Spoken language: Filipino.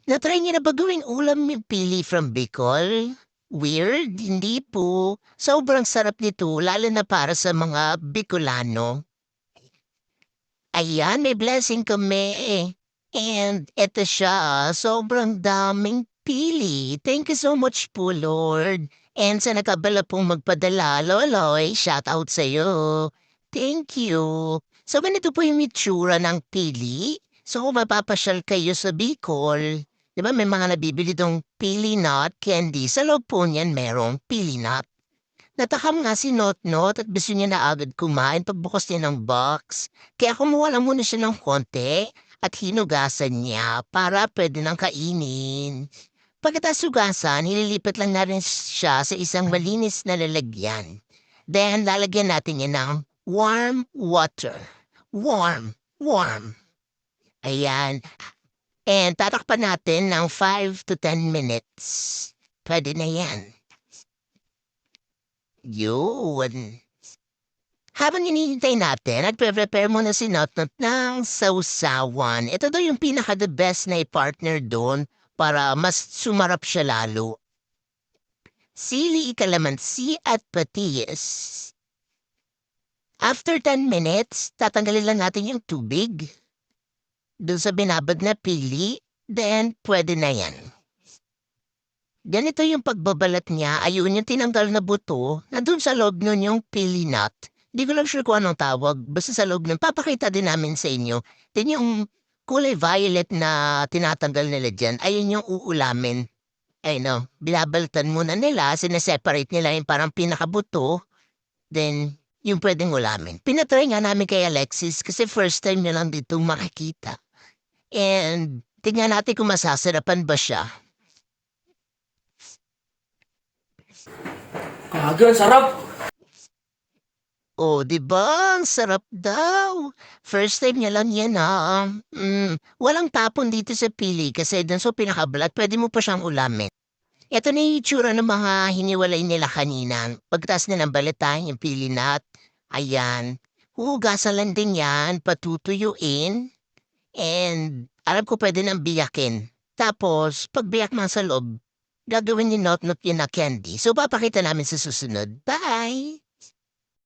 Na-try niyo na ba gawing ulam yung pili from Bicol? Weird, hindi po. Sobrang sarap nito lalo na para sa mga Bicolano. Ayan, may blessing kami. And eto siya, sobrang daming pili. Thank you so much po, Lord. And sa nakabala pong magpadala, Loloy, shout out sa'yo. Thank you. So, ganito po yung itsura ng pili. So, kung mapapasyal kayo sa Bicol, di ba may mga nabibili dong pili nut candy. Sa loob po niyan merong pili nut. Natakam nga si Notnot at gusto niya na agad kumain pagbukas niya ng box. Kaya kumuha lang muna siya ng konti at hinugasan niya para pwede nang kainin. Pagkatapos hugasan, hililipat lang na rin siya sa isang malinis na lalagyan. Then, lalagyan natin yan ng warm water. Warm, warm. Ayan. And tatakpan natin ng 5 to 10 minutes. Pwede na yan. Yun. Habang hinihintay natin, nagpe-prepare muna si Notnot ng sausawan. Ito daw yung pinaka-the best na i-partner doon para mas sumarap siya lalo. Sili, kalamansi at patis. After 10 minutes, tatanggalin lang natin yung tubig. Doon sa binabad na pili, then pwede na yan. Ganito yung pagbabalat niya, ayun yung tinanggal na buto, nandun sa loob nun yung pili nut. Di ko lang sure kung anong tawag, basta sa loob nun, papakita din namin sa inyo. Then yung kulay violet na tinatanggal nila dyan, ayun yung uulamin. Ay no, binabaltan muna nila, sineseparate nila yung parang pinakabuto, then yung pwedeng ulamin. Pinatry nga namin kay Alexis kasi first time niya lang dito makikita. And tingnan natin kung masasarapan ba siya. Kagel, sarap! Oh, 'di ba? Ang sarap daw. First time niya lang 'yan, ha. Walang tapon dito sa pili kasi dun sa pinakabalat puwede mo pa siyang ulamin. Ito na yung itsura ng mga hiniwalay nila kanina. Pagkatapos nilang balatan yung pili nut, ayan. Huhugasan lang din 'yan, patutuyuin, and alam ko puwede ng biyakin. Tapos 'pag biyak na sa loob, gagawin ni Notnot yun na candy. So, papakita namin sa susunod. Bye!